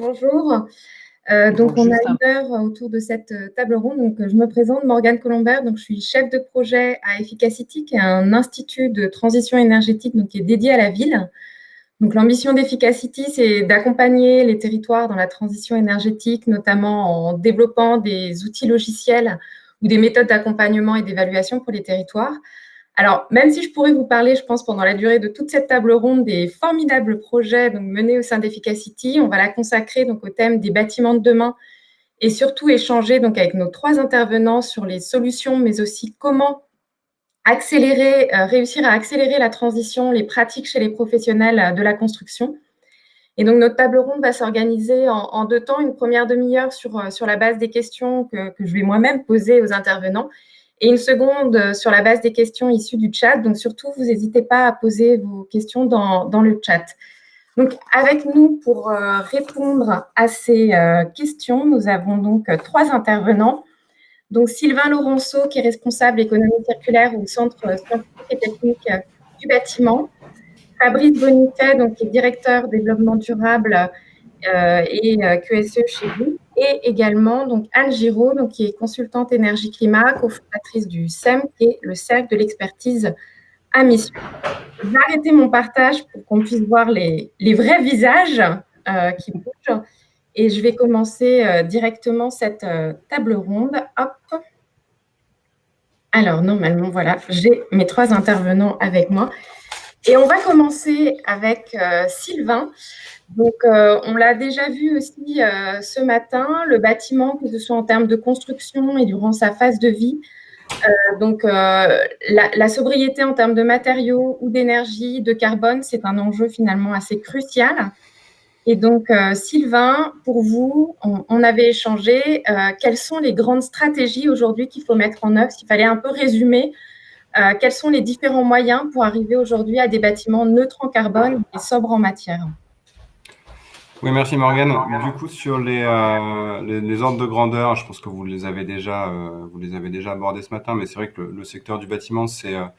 bonjour. Donc, Donc on a juste un... une heure autour de cette table ronde. Donc, je me présente, Morgane Colombert. Donc, je suis chef de projet à Efficacity, qui est un institut de transition énergétique donc, qui est dédié à la ville. Donc, l'ambition d'Efficacity, c'est d'accompagner les territoires dans la transition énergétique, notamment en développant des outils logiciels ou des méthodes d'accompagnement et d'évaluation pour les territoires. Alors, même si je pourrais vous parler, je pense, pendant la durée de toute cette table ronde des formidables projets donc, menés au sein d'Efficacity, on va la consacrer donc, au thème des bâtiments de demain et surtout échanger donc, avec nos 3 intervenants sur les solutions, mais aussi comment réussir à accélérer la transition, les pratiques chez les professionnels de la construction. Et donc, notre table ronde va s'organiser en 2 temps. Une première demi-heure sur la base des questions que je vais moi-même poser aux intervenants et une seconde sur la base des questions issues du chat. Donc, surtout, vous n'hésitez pas à poser vos questions dans le chat. Donc, avec nous pour répondre à ces questions, nous avons donc 3 intervenants. Donc, Sylvain Laurenceau, qui est responsable économie circulaire au Centre scientifique et technique du bâtiment. Fabrice Bonitet, donc, qui est directeur développement durable et QSE chez vous. Et également donc, Anne Giraud, donc, qui est consultante énergie-climat, cofondatrice du CEM, qui est le Cercle de l'expertise à mission. Je vais arrêter mon partage pour qu'on puisse voir les vrais visages qui bougent. Et je vais commencer directement cette table ronde. Hop. Alors, normalement, voilà, j'ai mes 3 intervenants avec moi. Et on va commencer avec Sylvain. Donc, on l'a déjà vu aussi ce matin, le bâtiment, que ce soit en termes de construction et durant sa phase de vie. Donc, la sobriété en termes de matériaux ou d'énergie, de carbone, c'est un enjeu finalement assez crucial. Et donc, Sylvain, pour vous, on avait échangé quelles sont les grandes stratégies aujourd'hui qu'il faut mettre en œuvre, s'il fallait un peu résumer. Quels sont les différents moyens pour arriver aujourd'hui à des bâtiments neutres en carbone et sobres en matière? Oui, merci Morgane. Du coup, sur les ordres de grandeur, je pense que vous les avez déjà abordés ce matin, mais c'est vrai que le secteur du bâtiment, c'est à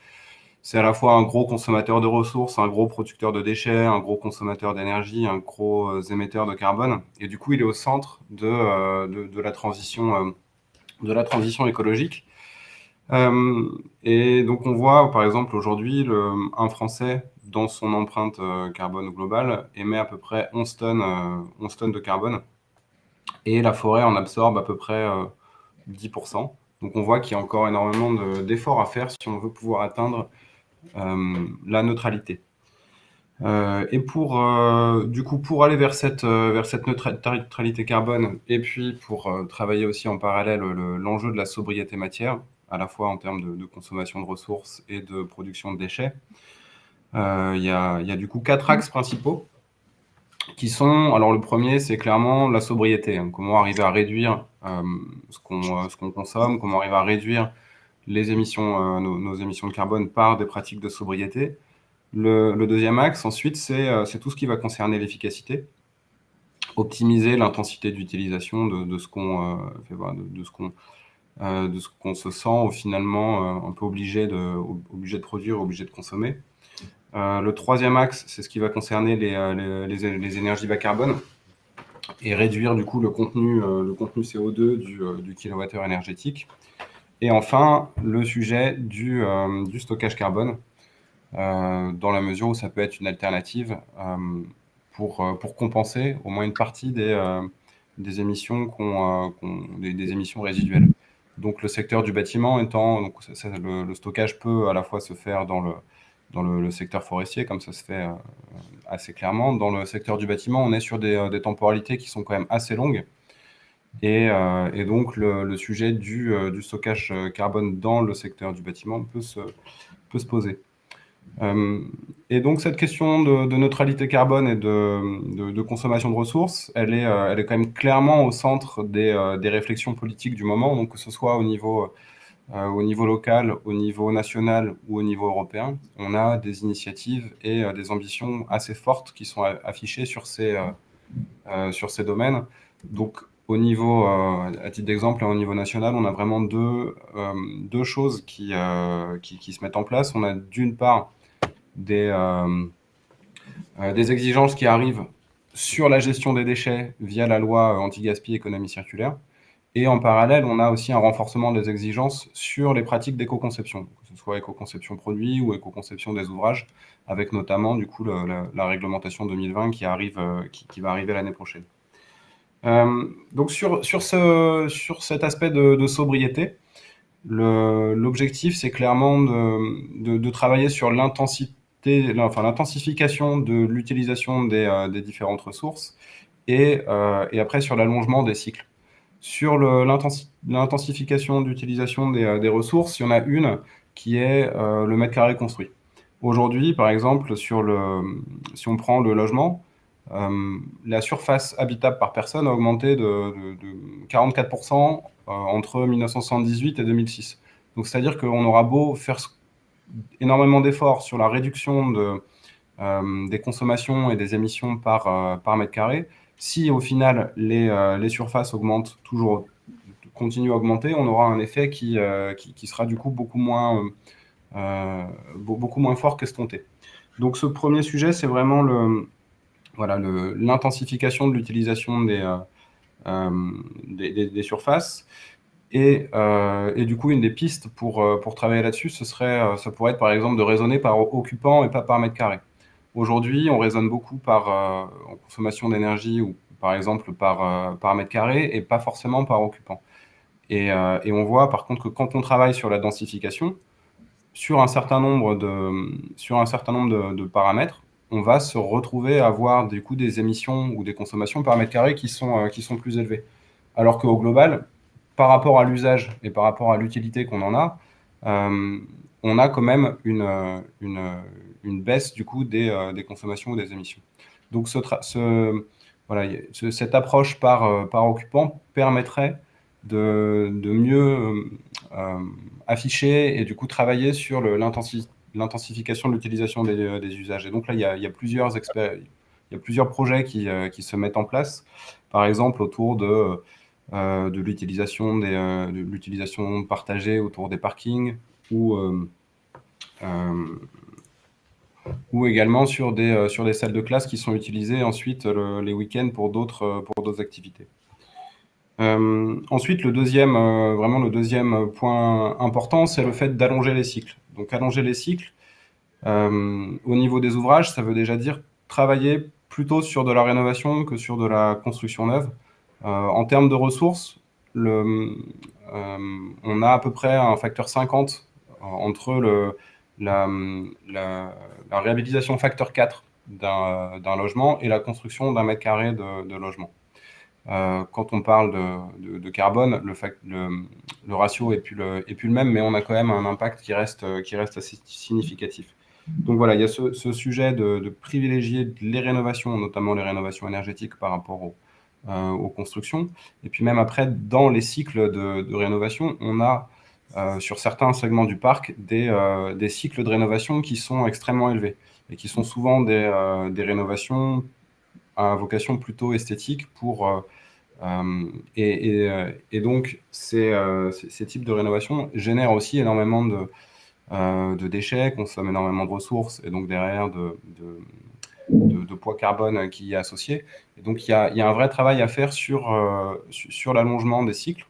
la fois un gros consommateur de ressources, un gros producteur de déchets, un gros consommateur d'énergie, un gros émetteur de carbone. Et du coup, il est au centre de la transition écologique. Et donc, on voit, par exemple, aujourd'hui, un Français, dans son empreinte carbone globale, émet à peu près 11 tonnes de carbone. Et la forêt en absorbe à peu près 10%. Donc, on voit qu'il y a encore énormément d'efforts à faire si on veut pouvoir atteindre la neutralité. Et du coup, pour aller vers cette neutralité carbone, et puis pour travailler aussi en parallèle l'enjeu de la sobriété matière, à la fois en termes de consommation de ressources et de production de déchets, il y a du coup 4 axes principaux qui sont, alors le premier, c'est clairement la sobriété, hein, comment arriver à réduire ce qu'on consomme, comment arriver à réduire les émissions, nos émissions de carbone par des pratiques de sobriété. Le deuxième axe, ensuite, c'est tout ce qui va concerner l'efficacité, optimiser l'intensité d'utilisation de ce qu'on se sent finalement un peu obligé de produire, obligé de consommer. Le troisième axe, c'est ce qui va concerner les énergies bas carbone et réduire du coup le contenu CO2 du kilowattheure énergétique. Et enfin, le sujet du stockage carbone, dans la mesure où ça peut être une alternative pour compenser au moins une partie des émissions des émissions résiduelles. Donc le secteur du bâtiment étant, donc le stockage peut à la fois se faire dans le secteur forestier, comme ça se fait assez clairement. Dans le secteur du bâtiment, on est sur des temporalités qui sont quand même assez longues. Et donc le sujet du stockage carbone dans le secteur du bâtiment peut se poser. Et donc cette question de neutralité carbone et de consommation de ressources, elle est quand même clairement au centre des réflexions politiques du moment, donc que ce soit au niveau local, au niveau national ou au niveau européen. On a des initiatives et des ambitions assez fortes qui sont affichées sur ces domaines. Donc au niveau, à titre d'exemple, au niveau national, on a vraiment deux choses qui se mettent en place. On a d'une part des exigences qui arrivent sur la gestion des déchets via la loi anti-gaspi économie circulaire. Et en parallèle, on a aussi un renforcement des exigences sur les pratiques d'éco-conception, que ce soit éco-conception produit ou éco-conception des ouvrages, avec notamment du coup la réglementation 2020 qui va arriver l'année prochaine. Donc sur cet aspect de sobriété, l'objectif c'est clairement de travailler sur l'intensification de l'utilisation des différentes ressources et après sur l'allongement des cycles. Sur l'intensification d'utilisation des ressources, il y en a une qui est le mètre carré construit. Aujourd'hui, par exemple, si on prend le logement, la surface habitable par personne a augmenté de 44% entre 1978 et 2006. Donc, c'est-à-dire qu'on aura beau faire énormément d'efforts sur la réduction des consommations et des émissions par mètre carré, si au final les surfaces continuent à augmenter, on aura un effet qui sera du coup beaucoup moins fort qu'escompté. Donc ce premier sujet, c'est vraiment l'intensification de l'utilisation des surfaces. Et du coup, une des pistes pour travailler là-dessus, ça pourrait être par exemple de raisonner par occupant et pas par mètre carré. Aujourd'hui, on raisonne beaucoup en consommation d'énergie ou par exemple par mètre carré et pas forcément par occupant. Et on voit par contre que quand on travaille sur la densification, sur un certain nombre de paramètres, on va se retrouver à avoir du coup des émissions ou des consommations par mètre carré qui sont plus élevées. Alors qu'au global, par rapport à l'usage et par rapport à l'utilité qu'on en a, on a quand même une baisse du coup des consommations ou des émissions. Donc cette approche par occupant permettrait de mieux afficher et du coup travailler sur l'intensification de l'utilisation des usages. Et donc là, il y a plusieurs projets qui se mettent en place, par exemple autour de l'utilisation partagée autour des parkings ou également sur des salles de classe qui sont utilisées ensuite les week-ends pour d'autres activités. Ensuite, le deuxième point important, c'est le fait d'allonger les cycles. Donc allonger les cycles, au niveau des ouvrages, ça veut déjà dire travailler plutôt sur de la rénovation que sur de la construction neuve. En termes de ressources, on a à peu près un facteur 50 entre la réhabilitation facteur 4 d'un logement et la construction d'un mètre carré de logement. Quand on parle de carbone, le ratio est plus le même, mais on a quand même un impact qui reste assez significatif. Donc voilà, il y a ce sujet de privilégier les rénovations, notamment les rénovations énergétiques par rapport aux constructions. Et puis même après, dans les cycles de rénovation, on a sur certains segments du parc des cycles de rénovation qui sont extrêmement élevés et qui sont souvent des rénovations à vocation plutôt esthétique et donc ces types de rénovations génèrent aussi énormément de déchets, consomment énormément de ressources et donc derrière de poids carbone qui y est associé. Et donc il y a un vrai travail à faire sur l'allongement des cycles.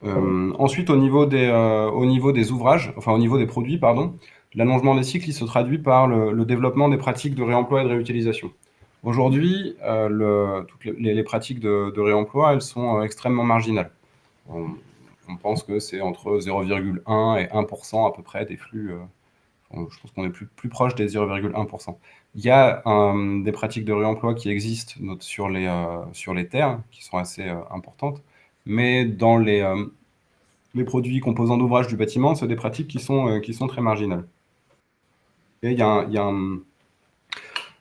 Ensuite, au niveau des ouvrages, enfin au niveau des produits, pardon, l'allongement des cycles, il se traduit par le développement des pratiques de réemploi et de réutilisation. Aujourd'hui, toutes les pratiques de réemploi, elles sont extrêmement marginales. On pense que c'est entre 0,1 et 1% à peu près des flux. Je pense qu'on est plus proche des 0,1%. Il y a des pratiques de réemploi qui existent sur les terres, qui sont assez importantes, mais dans les produits composants d'ouvrages du bâtiment, c'est des pratiques qui sont très marginales. Et il y a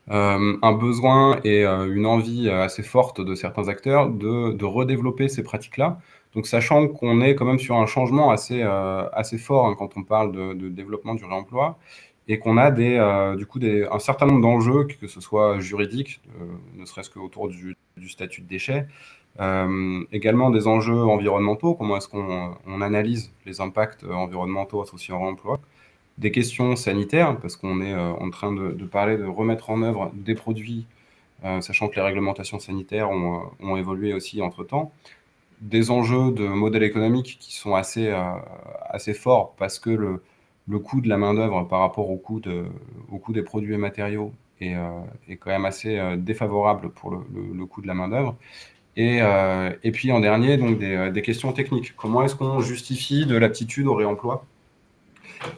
un besoin et une envie assez forte de certains acteurs de redévelopper ces pratiques-là. Donc, sachant qu'on est quand même sur un changement assez fort quand on parle de développement du réemploi et qu'on a du coup un certain nombre d'enjeux, que ce soit juridiques, ne serait-ce qu'autour du statut de déchet, également des enjeux environnementaux, comment est-ce qu'on analyse les impacts environnementaux associés au réemploi. des questions sanitaires, parce qu'on est en train de parler de remettre en œuvre des produits, sachant que les réglementations sanitaires ont évolué aussi entre-temps. Des enjeux de modèle économique qui sont assez forts, parce que le coût de la main-d'œuvre par rapport au coût des produits et matériaux est quand même assez défavorable pour le coût de la main-d'œuvre. Et puis en dernier, donc des questions techniques. Comment est-ce qu'on justifie de l'aptitude au réemploi?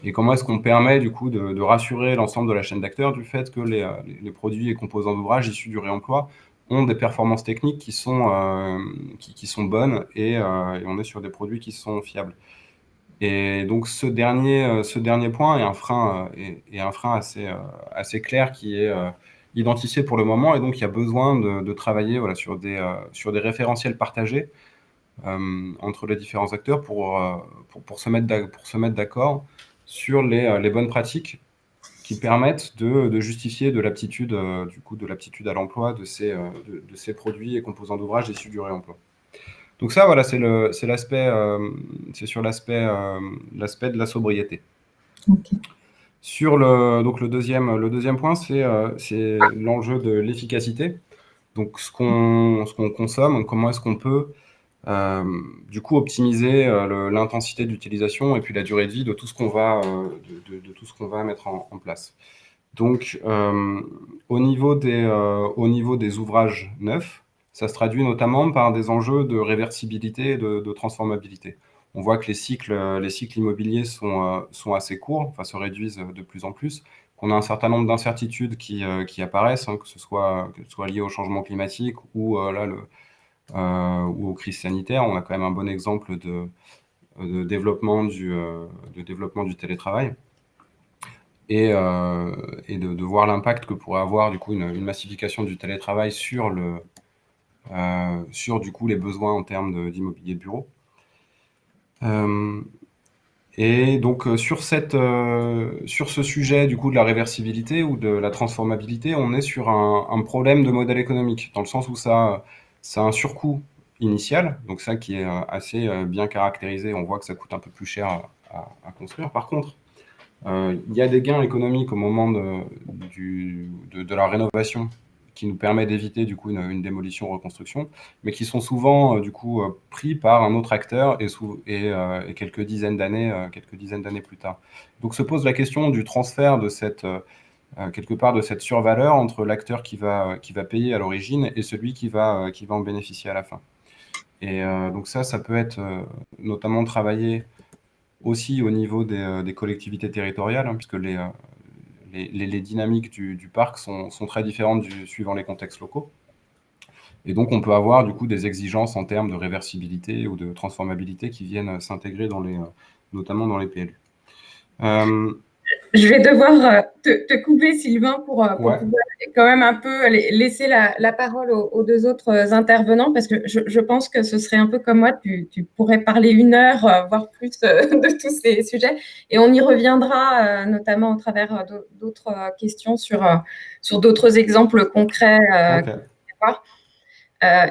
Et comment est-ce qu'on permet du coup de rassurer l'ensemble de la chaîne d'acteurs du fait que les produits et composants d'ouvrage issus du réemploi ont des performances techniques qui sont bonnes, et on est sur des produits qui sont fiables. Et donc ce dernier point est un frein, assez clair, qui est identifié pour le moment, et donc il y a besoin de travailler, voilà, sur des référentiels partagés entre les différents acteurs pour se mettre d'accord sur les bonnes pratiques qui permettent de justifier de l'aptitude, du coup, de l'aptitude à l'emploi de ces produits et composants d'ouvrage issus du réemploi. Donc ça, voilà, c'est sur l'aspect de la sobriété. Ok. Sur donc le deuxième point, c'est l'enjeu de l'efficacité. Donc ce qu'on consomme, comment est-ce qu'on peut du coup optimiser l'intensité d'utilisation et puis la durée de vie de tout ce qu'on va mettre en place. Donc au niveau des ouvrages neufs, ça se traduit notamment par des enjeux de réversibilité et de transformabilité. On voit que les cycles immobiliers sont assez courts, enfin se réduisent de plus en plus, qu'on a un certain nombre d'incertitudes qui apparaissent, hein, que ce soit lié au changement climatique ou ou aux crises sanitaires. On a quand même un bon exemple de développement du télétravail, et de voir l'impact que pourrait avoir du coup une massification du télétravail sur du coup les besoins en termes d'immobilier de bureau. Et donc sur ce sujet du coup de la réversibilité ou de la transformabilité, on est sur un problème de modèle économique, dans le sens où ça a un surcoût initial, donc ça qui est assez bien caractérisé. On voit que ça coûte un peu plus cher à construire. Par contre, il y a des gains économiques au moment de la rénovation, qui nous permet d'éviter du coup une démolition-reconstruction, mais qui sont souvent du coup pris par un autre acteur, et quelques dizaines d'années plus tard. Donc se pose la question du transfert de quelque part de cette survaleur entre l'acteur qui va payer à l'origine et celui qui va en bénéficier à la fin. Et donc ça peut être notamment travaillé aussi au niveau des collectivités territoriales, hein, puisque les dynamiques du parc sont très différentes suivant les contextes locaux. Et donc, on peut avoir du coup des exigences en termes de réversibilité ou de transformabilité qui viennent s'intégrer notamment dans les PLU. Je vais devoir te couper, Sylvain, pour Ouais. pouvoir quand même un peu laisser la parole aux deux autres intervenants, parce que je pense que ce serait un peu comme moi, tu pourrais parler 1 heure, voire plus, de tous ces sujets. Et on y reviendra, notamment au travers d'autres questions sur d'autres exemples concrets. Ok.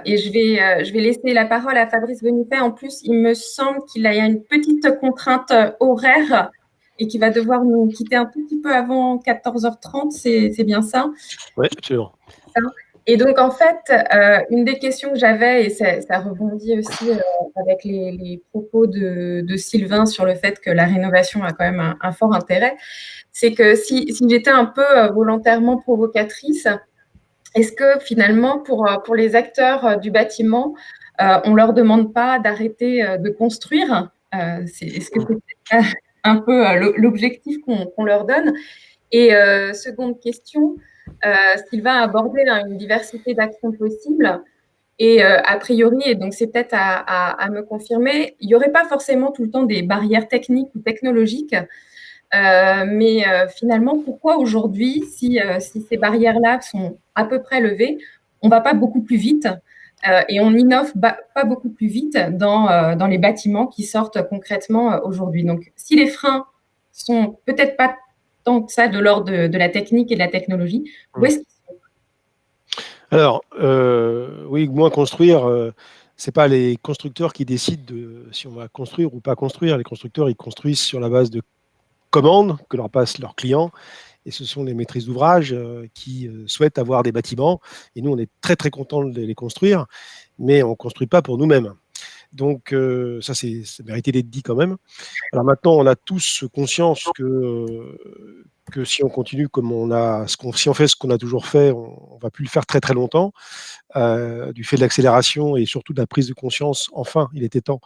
Et je vais laisser la parole à Fabrice Benifet. En plus, il me semble qu'il y a une petite contrainte horaire et qu'il va devoir nous quitter un tout petit peu avant 14h30. C'est bien ça? Oui, absolument. Et donc, en fait, une des questions que j'avais, et ça rebondit aussi avec les propos de Sylvain sur le fait que la rénovation a quand même un fort intérêt, c'est que si j'étais un peu volontairement provocatrice, est-ce que finalement, pour les acteurs du bâtiment, on ne leur demande pas d'arrêter de construire? Est-ce que c'est un peu l'objectif qu'on leur donne? Et seconde question, Sylvain a abordé une diversité d'actions possibles. Et a priori, et donc c'est peut-être à me confirmer, il n'y aurait pas forcément tout le temps des barrières techniques ou technologiques. Mais finalement, pourquoi aujourd'hui, si ces barrières-là sont à peu près levées, on ne va pas beaucoup plus vite et on innove pas beaucoup plus vite dans les bâtiments qui sortent concrètement aujourd'hui? Donc, si les freins sont peut-être pas tant que ça de l'ordre de la technique et de la technologie, où est-ce qu'ils sont? Alors, oui, moins construire, ce n'est pas les constructeurs qui décident de si on va construire ou pas construire. Les constructeurs, ils construisent sur la base de commande que leur passent leurs clients. Et ce sont les maîtrises d'ouvrage qui souhaitent avoir des bâtiments. Et nous, on est très, très contents de les construire, mais on ne construit pas pour nous-mêmes. Donc, ça méritait d'être dit quand même. Alors maintenant, on a tous conscience que si on continue comme si on fait ce qu'on a toujours fait, on ne va plus le faire très, très longtemps, du fait de l'accélération et surtout de la prise de conscience. Enfin, il était temps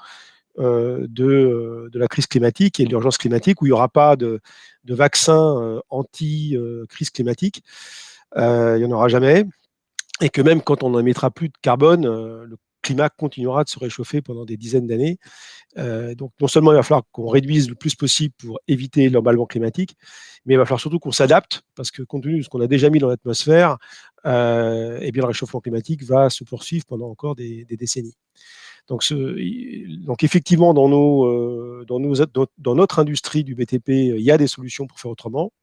de la crise climatique et de l'urgence climatique, où il n'y aura pas de vaccin anti-crise climatique. Il n'y en aura jamais. Et que même quand on n'émettra plus de carbone, le climat continuera de se réchauffer pendant des dizaines d'années. Donc non seulement il va falloir qu'on réduise le plus possible pour éviter l'emballement climatique, mais il va falloir surtout qu'on s'adapte, parce que compte tenu de ce qu'on a déjà mis dans l'atmosphère, eh bien le réchauffement climatique va se poursuivre pendant encore des décennies. Donc effectivement, dans notre industrie du BTP, il y a des solutions pour faire autrement.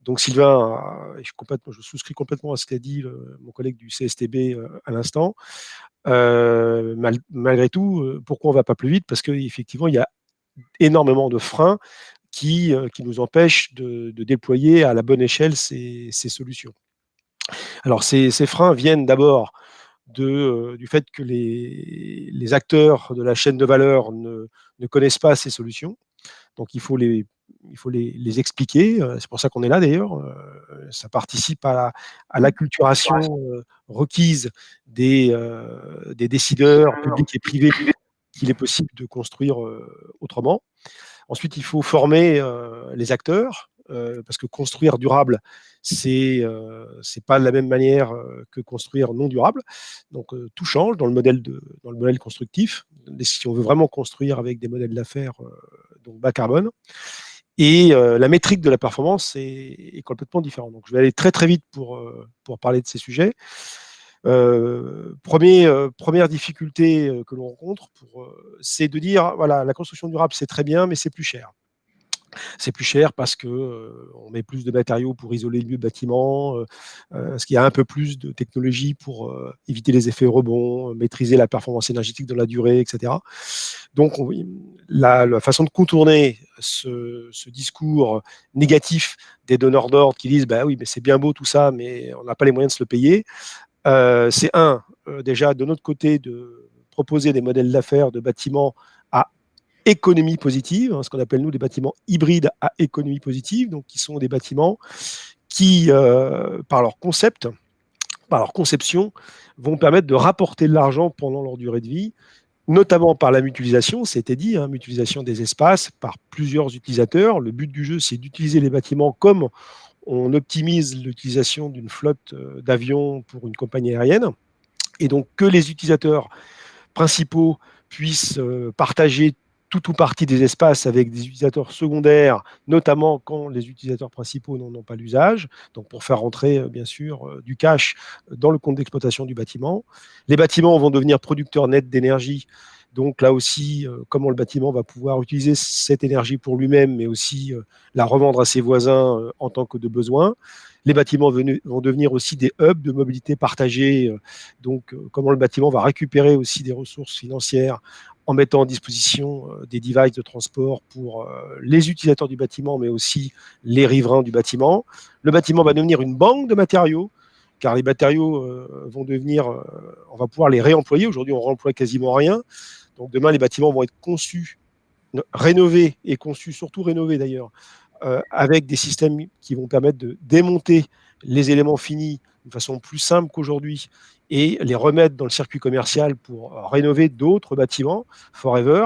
Donc Sylvain, je souscris complètement à ce qu'a dit mon collègue du CSTB à l'instant. Malgré tout, pourquoi on ne va pas plus vite? Parce qu'effectivement, il y a énormément de freins qui nous empêchent de déployer à la bonne échelle ces solutions. Alors ces freins viennent d'abord du fait que les acteurs de la chaîne de valeur ne connaissent pas ces solutions. Donc il faut les expliquer. C'est pour ça qu'on est là d'ailleurs. Ça participe à l'acculturation requise des décideurs publics et privés qu'il est possible de construire autrement. Ensuite, il faut former les acteurs, parce que construire durable, c'est pas de la même manière que construire non durable. Donc tout change dans le modèle constructif. Si on veut vraiment construire avec des modèles d'affaires donc bas carbone. Et la métrique de la performance est complètement différente. Donc je vais aller très très vite pour parler de ces sujets. Première difficulté que l'on rencontre, c'est de dire, voilà, la construction durable, c'est très bien, mais c'est plus cher. C'est plus cher parce qu'on met plus de matériaux pour isoler le bâtiment, parce qu'il y a un peu plus de technologie pour éviter les effets rebonds, maîtriser la performance énergétique dans la durée, etc. Donc, la façon de contourner ce discours négatif des donneurs d'ordre qui disent bah oui, mais c'est bien beau tout ça, mais on n'a pas les moyens de se le payer. C'est déjà de notre côté de proposer des modèles d'affaires de bâtiments à économie positive, ce qu'on appelle nous des bâtiments hybrides à économie positive, donc qui sont des bâtiments qui, par leur concept, par leur conception, vont permettre de rapporter de l'argent pendant leur durée de vie, notamment par la mutualisation, c'était dit, mutualisation des espaces par plusieurs utilisateurs. Le but du jeu, c'est d'utiliser les bâtiments comme on optimise l'utilisation d'une flotte d'avions pour une compagnie aérienne, et donc que les utilisateurs principaux puissent partager tout ou partie des espaces avec des utilisateurs secondaires, notamment quand les utilisateurs principaux n'en ont pas l'usage, donc pour faire rentrer, bien sûr, du cash dans le compte d'exploitation du bâtiment. Les bâtiments vont devenir producteurs nets d'énergie. Donc là aussi, comment le bâtiment va pouvoir utiliser cette énergie pour lui-même, mais aussi la revendre à ses voisins en tant que de besoin. Les bâtiments vont devenir aussi des hubs de mobilité partagée. Donc, comment le bâtiment va récupérer aussi des ressources financières en mettant à disposition des devices de transport pour les utilisateurs du bâtiment, mais aussi les riverains du bâtiment. Le bâtiment va devenir une banque de matériaux, car les matériaux vont devenir, on va pouvoir les réemployer. Aujourd'hui, on ne réemploie quasiment rien. Donc demain, les bâtiments vont être conçus, rénovés et conçus, surtout rénovés d'ailleurs, avec des systèmes qui vont permettre de démonter les éléments finis de façon plus simple qu'aujourd'hui et les remettre dans le circuit commercial pour rénover d'autres bâtiments forever.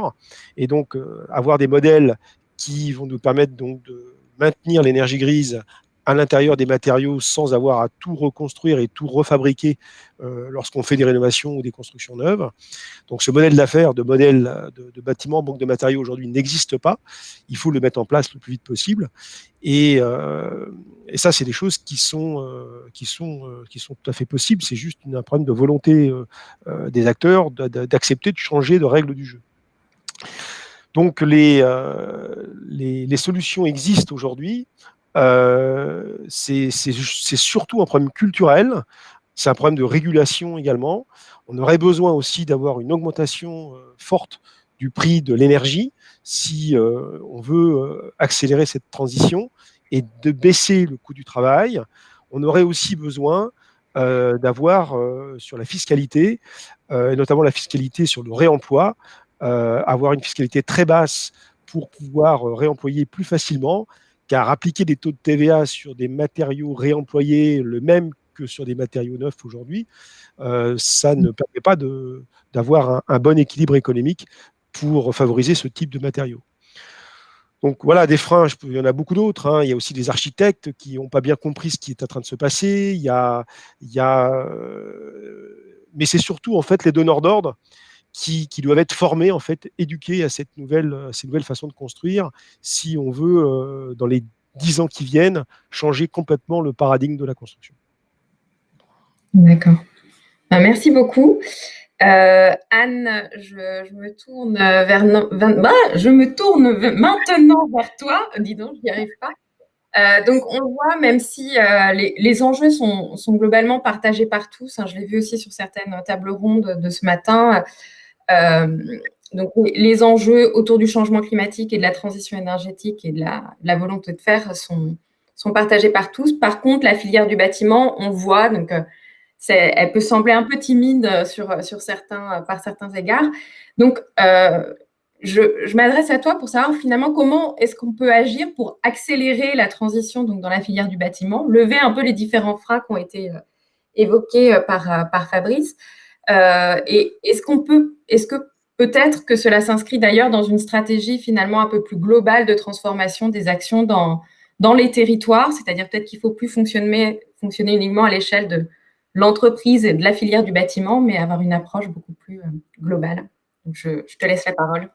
Et donc avoir des modèles qui vont nous permettre donc de maintenir l'énergie grise à l'intérieur des matériaux sans avoir à tout reconstruire et tout refabriquer lorsqu'on fait des rénovations ou des constructions neuves. Donc ce modèle d'affaires, de modèle de bâtiment, banque de matériaux aujourd'hui n'existe pas. Il faut le mettre en place le plus vite possible. Et ça, c'est des choses qui sont tout à fait possibles. C'est juste un problème de volonté des acteurs d'accepter de changer de règles du jeu. Donc les solutions existent aujourd'hui. C'est surtout un problème culturel, c'est un problème de régulation également. On aurait besoin aussi d'avoir une augmentation forte du prix de l'énergie si on veut accélérer cette transition et de baisser le coût du travail. On aurait aussi besoin d'avoir sur la fiscalité, et notamment la fiscalité sur le réemploi, avoir une fiscalité très basse pour pouvoir réemployer plus facilement, car appliquer des taux de TVA sur des matériaux réemployés, le même que sur des matériaux neufs aujourd'hui, ça ne permet pas d'avoir un bon équilibre économique pour favoriser ce type de matériaux. Donc voilà, des freins, il y en a beaucoup d'autres. Hein. Il y a aussi des architectes qui n'ont pas bien compris ce qui est en train de se passer. Mais c'est surtout en fait les donneurs d'ordre qui doivent être formés, en fait, éduqués à ces nouvelles façons de construire, si on veut, dans les 10 ans qui viennent, changer complètement le paradigme de la construction. D'accord. Merci beaucoup. Anne, je me tourne maintenant vers toi. Dis donc, je n'y arrive pas. Donc, on le voit, même si les enjeux sont globalement partagés par tous. Hein, je l'ai vu aussi sur certaines tables rondes de ce matin. Donc, les enjeux autour du changement climatique et de la transition énergétique et de la volonté de faire sont partagés par tous. Par contre, la filière du bâtiment, on voit, donc elle peut sembler un peu timide par certains égards. Donc, je m'adresse à toi pour savoir finalement comment est-ce qu'on peut agir pour accélérer la transition donc, dans la filière du bâtiment, lever un peu les différents freins qui ont été évoqués par Fabrice. Et est-ce que peut-être que cela s'inscrit d'ailleurs dans une stratégie finalement un peu plus globale de transformation des actions dans les territoires, c'est-à-dire peut-être qu'il ne faut plus fonctionner uniquement à l'échelle de l'entreprise et de la filière du bâtiment, mais avoir une approche beaucoup plus globale. Donc, je te laisse la parole.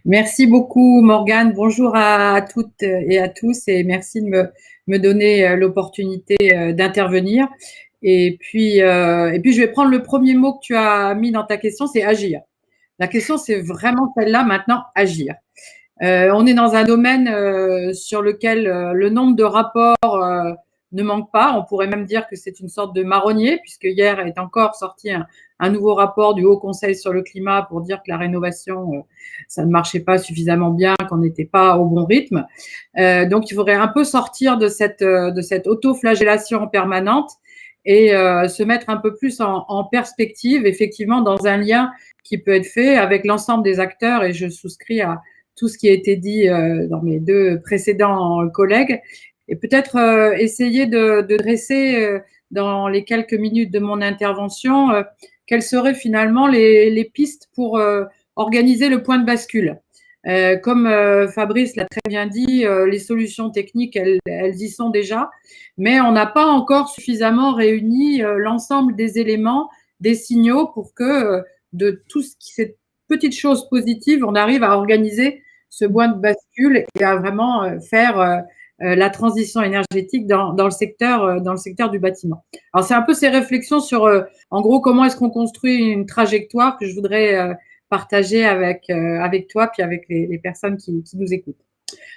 Merci beaucoup, Morgane. Bonjour à toutes et à tous et merci de me donner l'opportunité d'intervenir. Et puis, je vais prendre le premier mot que tu as mis dans ta question, c'est agir. La question, c'est vraiment celle-là maintenant, agir. On est dans un domaine sur lequel le nombre de rapports ne manque pas. On pourrait même dire que c'est une sorte de marronnier, puisque hier est encore sorti un nouveau rapport du Haut Conseil sur le climat pour dire que la rénovation, ça ne marchait pas suffisamment bien, qu'on n'était pas au bon rythme. Donc, il faudrait un peu sortir de cette auto-flagellation permanente et se mettre un peu plus en perspective, effectivement, dans un lien qui peut être fait avec l'ensemble des acteurs. Et je souscris à tout ce qui a été dit dans mes deux précédents collègues. Et peut-être essayer de dresser dans les quelques minutes de mon intervention quelles seraient finalement les pistes pour organiser le point de bascule. Comme Fabrice l'a très bien dit, les solutions techniques, elles y sont déjà, mais on n'a pas encore suffisamment réuni l'ensemble des éléments, des signaux pour que de tout ce qui cette petite chose positive, on arrive à organiser ce point de bascule et à vraiment faire la transition énergétique dans le secteur du bâtiment. Alors, c'est un peu ces réflexions sur, en gros, comment est-ce qu'on construit une trajectoire que je voudrais partager avec toi puis avec les personnes qui nous écoutent.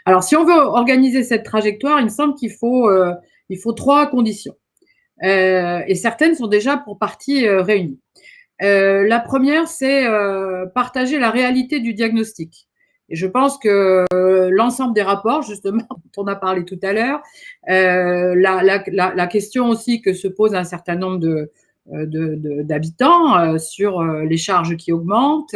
Alors, si on veut organiser cette trajectoire, il me semble qu'il faut 3 conditions. Et certaines sont déjà pour partie réunies. La première, c'est partager la réalité du diagnostic. Et je pense que l'ensemble des rapports, justement, dont on a parlé tout à l'heure, la question aussi que se pose un certain nombre d'habitants sur les charges qui augmentent,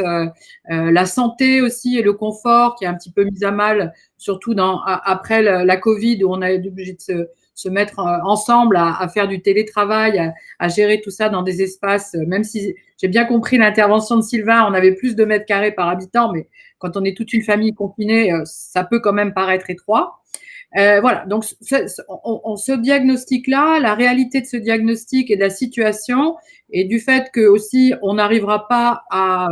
la santé aussi et le confort qui est un petit peu mis à mal, surtout après la Covid où on a été obligé de se mettre ensemble à faire du télétravail, à gérer tout ça dans des espaces, même si j'ai bien compris l'intervention de Sylvain, on avait plus de mètres carrés par habitant, mais quand on est toute une famille confinée, ça peut quand même paraître étroit. Voilà, donc ce diagnostic-là, la réalité de ce diagnostic et de la situation, et du fait que aussi on n'arrivera pas à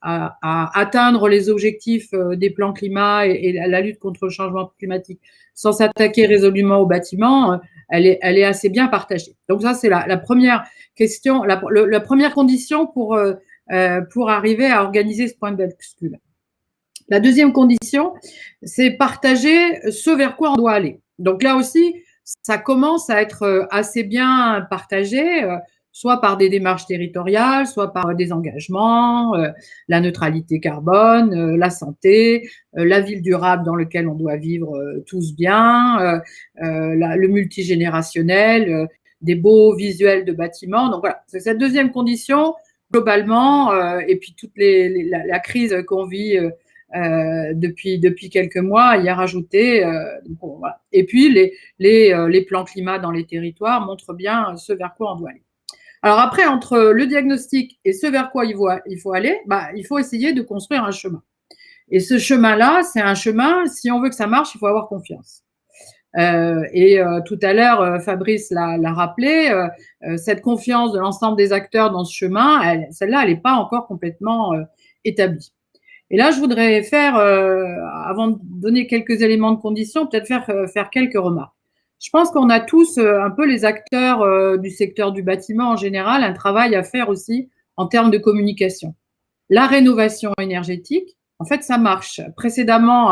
atteindre les objectifs des plans climat et la lutte contre le changement climatique sans s'attaquer résolument au bâtiment, elle est assez bien partagée. Donc ça, c'est la première question, la première condition pour arriver à organiser ce point de bascule. La deuxième condition, c'est partager ce vers quoi on doit aller. Donc là aussi, ça commence à être assez bien partagé. soit par des démarches territoriales, soit par des engagements, la neutralité carbone, la santé, la ville durable dans laquelle on doit vivre tous bien, le multigénérationnel, des beaux visuels de bâtiments. Donc voilà, c'est cette deuxième condition, globalement, et puis toute la crise qu'on vit depuis quelques mois y a rajouté. Bon, voilà. Et puis les plans climat dans les territoires montrent bien ce vers quoi on doit aller. Alors après, entre le diagnostic et ce vers quoi il faut aller, il faut essayer de construire un chemin. Et ce chemin-là, c'est un chemin, si on veut que ça marche, il faut avoir confiance. Tout à l'heure, Fabrice l'a rappelé, cette confiance de l'ensemble des acteurs dans ce chemin, celle-là, elle n'est pas encore complètement établie. Et là, je voudrais faire, avant de donner quelques éléments de condition, peut-être faire quelques remarques. Je pense qu'on a tous, un peu les acteurs du secteur du bâtiment en général, un travail à faire aussi en termes de communication. La rénovation énergétique, en fait, ça marche. Précédemment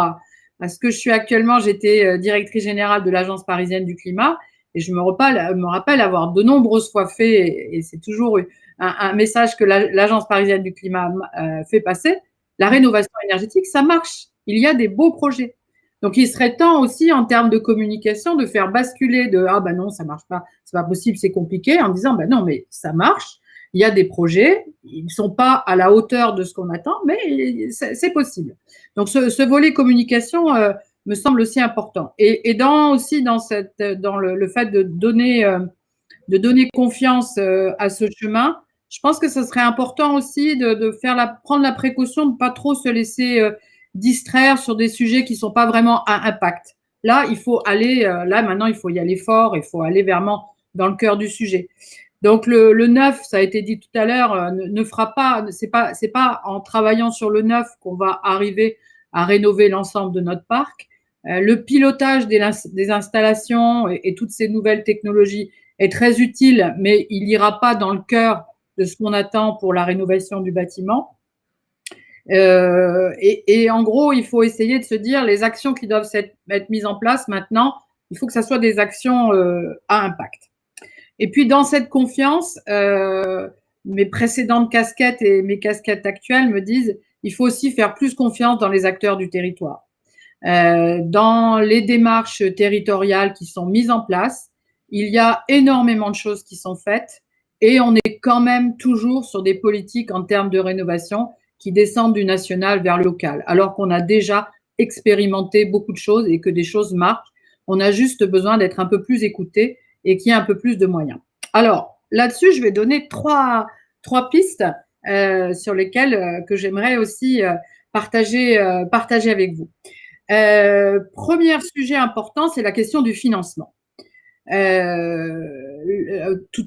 à ce que je suis actuellement, j'étais directrice générale de l'Agence parisienne du climat et je me rappelle avoir de nombreuses fois fait, et c'est toujours un message que l'Agence parisienne du climat fait passer, la rénovation énergétique, ça marche. Il y a des beaux projets. Donc, il serait temps aussi, en termes de communication, de faire basculer de « Ah ben non, ça marche pas, c'est pas possible, c'est compliqué », en disant « Ben non, mais ça marche, il y a des projets, ils ne sont pas à la hauteur de ce qu'on attend, mais c'est possible. » Donc, ce volet communication me semble aussi important. Et dans le fait de donner confiance à ce chemin, je pense que ce serait important aussi de prendre la précaution de ne pas trop se laisser distraire sur des sujets qui ne sont pas vraiment à impact. Là, il faut aller, maintenant, il faut y aller fort, il faut aller vraiment dans le cœur du sujet. Donc, le neuf, ça a été dit tout à l'heure, ne fera pas, c'est pas en travaillant sur le neuf qu'on va arriver à rénover l'ensemble de notre parc. Le pilotage des installations et toutes ces nouvelles technologies est très utile, mais il n'ira pas dans le cœur de ce qu'on attend pour la rénovation du bâtiment. Et en gros, il faut essayer de se dire les actions qui doivent être mises en place maintenant, il faut que ça soit des actions à impact. Et puis, dans cette confiance, mes précédentes casquettes et mes casquettes actuelles me disent il faut aussi faire plus confiance dans les acteurs du territoire. Dans les démarches territoriales qui sont mises en place, il y a énormément de choses qui sont faites et on est quand même toujours sur des politiques en termes de rénovation qui descendent du national vers le local, alors qu'on a déjà expérimenté beaucoup de choses et que des choses marchent. On a juste besoin d'être un peu plus écouté et qu'il y ait un peu plus de moyens. Alors, là-dessus, je vais donner trois pistes sur lesquelles que j'aimerais aussi partager avec vous. Premier sujet important, c'est la question du financement. Tout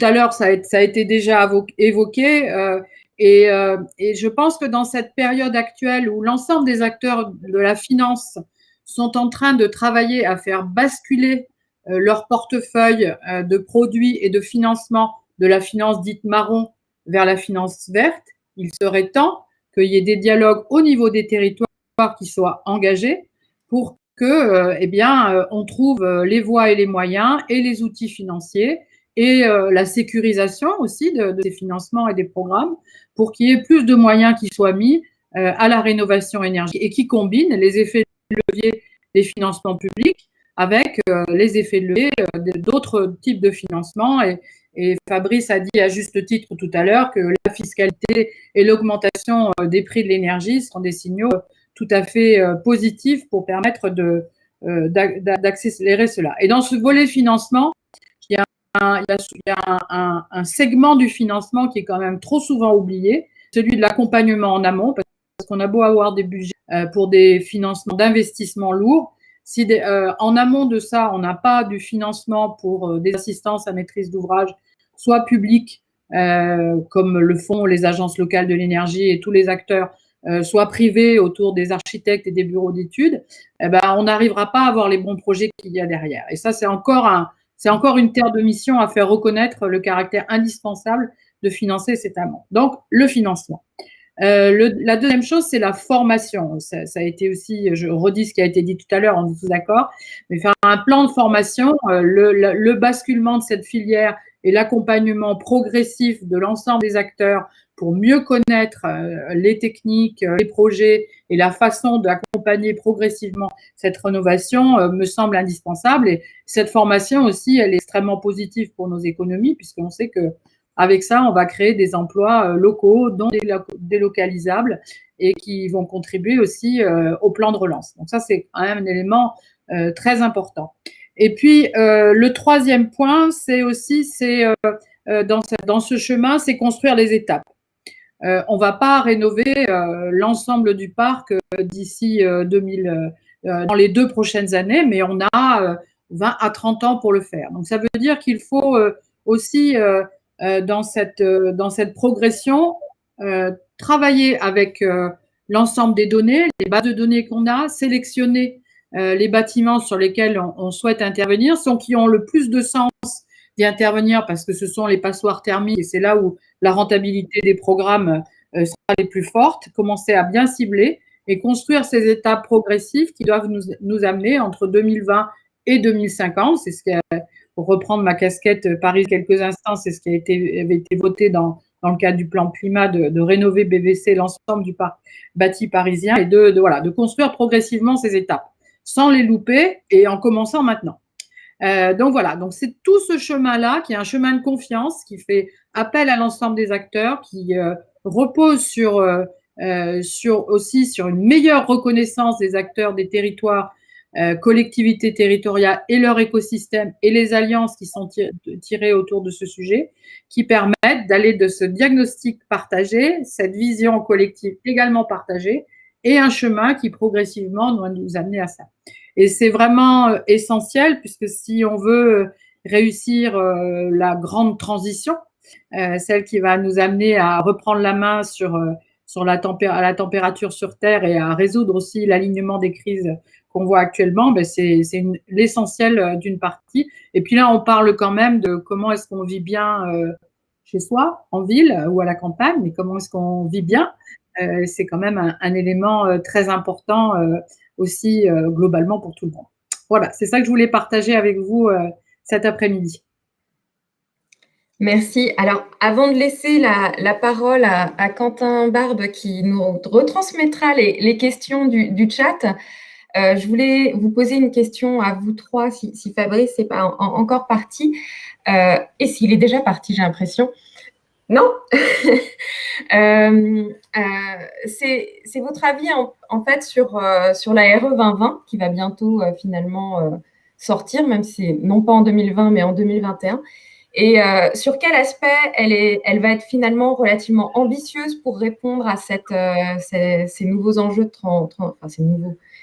à l'heure, ça a été déjà évoqué et je pense que dans cette période actuelle où l'ensemble des acteurs de la finance sont en train de travailler à faire basculer leur portefeuille de produits et de financement de la finance dite marron vers la finance verte, il serait temps qu'il y ait des dialogues au niveau des territoires qui soient engagés pour que, on trouve les voies et les moyens et les outils financiers et la sécurisation aussi de ces financements et des programmes pour qu'il y ait plus de moyens qui soient mis à la rénovation énergétique et qui combinent les effets de levier des financements publics avec les effets de levier d'autres types de financements. Et Fabrice a dit à juste titre tout à l'heure que la fiscalité et l'augmentation des prix de l'énergie sont des signaux tout à fait positifs pour permettre d'accélérer cela. Et dans ce volet financement, il y a un segment du financement qui est quand même trop souvent oublié, celui de l'accompagnement en amont, parce qu'on a beau avoir des budgets pour des financements d'investissement lourds, si en amont de ça, on n'a pas du financement pour des assistances à maîtrise d'ouvrage, soit publiques, comme le font les agences locales de l'énergie et tous les acteurs, soit privés autour des architectes et des bureaux d'études, on n'arrivera pas à avoir les bons projets qu'il y a derrière. Et ça, c'est encore une terre de mission à faire reconnaître le caractère indispensable de financer cet amont. Donc, le financement. La deuxième chose, c'est la formation. Ça a été aussi, je redis ce qui a été dit tout à l'heure, on est tous d'accord, mais faire un plan de formation, le basculement de cette filière et l'accompagnement progressif de l'ensemble des acteurs pour mieux connaître les techniques, les projets et la façon d'accompagner progressivement cette rénovation me semble indispensable. Et cette formation aussi, elle est extrêmement positive pour nos économies, puisqu'on sait que avec ça, on va créer des emplois locaux, non délocalisables, et qui vont contribuer aussi au plan de relance. Donc ça, c'est quand même un élément très important. Et puis, le troisième point, c'est aussi, dans ce chemin, c'est construire les étapes. On ne va pas rénover l'ensemble du parc d'ici 2000, dans les 2 prochaines années, mais on a 20 à 30 ans pour le faire. Donc, ça veut dire qu'il faut aussi, dans cette progression, travailler avec l'ensemble des données, les bases de données qu'on a, sélectionner les bâtiments sur lesquels on souhaite intervenir, ceux qui ont le plus de sens d'y intervenir parce que ce sont les passoires thermiques et c'est là où la rentabilité des programmes sera les plus fortes, commencer à bien cibler et construire ces étapes progressives qui doivent nous amener entre 2020 et 2050. C'est ce qui a, pour reprendre ma casquette Paris quelques instants, c'est ce qui avait été voté dans le cadre du plan climat de rénover BVC l'ensemble du parc bâti parisien et de construire progressivement ces étapes sans les louper et en commençant maintenant. Donc voilà, donc c'est tout ce chemin-là qui est un chemin de confiance, qui fait appel à l'ensemble des acteurs, qui repose aussi sur une meilleure reconnaissance des acteurs des territoires, collectivités territoriales et leur écosystème et les alliances qui sont tirées autour de ce sujet, qui permettent d'aller de ce diagnostic partagé, cette vision collective également partagée, et un chemin qui progressivement doit nous amener à ça. Et c'est vraiment essentiel puisque si on veut réussir la grande transition, celle qui va nous amener à reprendre la main sur la température sur Terre et à résoudre aussi l'alignement des crises qu'on voit actuellement, ben c'est l'essentiel d'une partie. Et puis là, on parle quand même de comment est-ce qu'on vit bien chez soi, en ville ou à la campagne, mais comment est-ce qu'on vit bien. C'est quand même un élément très important aussi globalement pour tout le monde. Voilà, c'est ça que je voulais partager avec vous cet après-midi. Merci. Alors, avant de laisser la parole à Quentin Barbe qui nous retransmettra les questions du chat, je voulais vous poser une question à vous trois, si Fabrice n'est pas encore parti, et s'il est déjà parti, j'ai l'impression. Non. C'est votre avis en fait sur la RE 2020 qui va bientôt finalement sortir, même si c'est non pas en 2020 mais en 2021. Et sur quel aspect elle va être finalement relativement ambitieuse pour répondre à ces nouveaux enjeux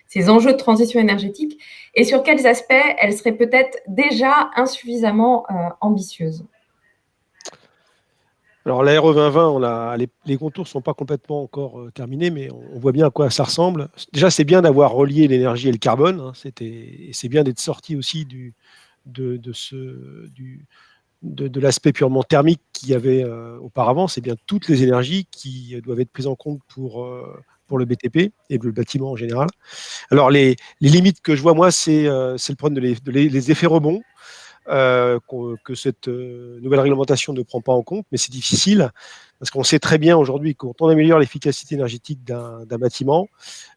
ces enjeux de transition énergétique, et sur quels aspects elle serait peut-être déjà insuffisamment ambitieuse? Alors la RE 2020, les contours ne sont pas complètement encore terminés, mais on voit bien à quoi ça ressemble. Déjà, c'est bien d'avoir relié l'énergie et le carbone. Hein, c'est bien d'être sorti aussi de l'aspect purement thermique qu'il y avait auparavant. C'est bien toutes les énergies qui doivent être prises en compte pour le BTP et le bâtiment en général. Alors les limites que je vois, moi, c'est le problème des effets rebonds. Que cette nouvelle réglementation ne prend pas en compte, mais c'est difficile parce qu'on sait très bien aujourd'hui que quand on améliore l'efficacité énergétique d'un bâtiment,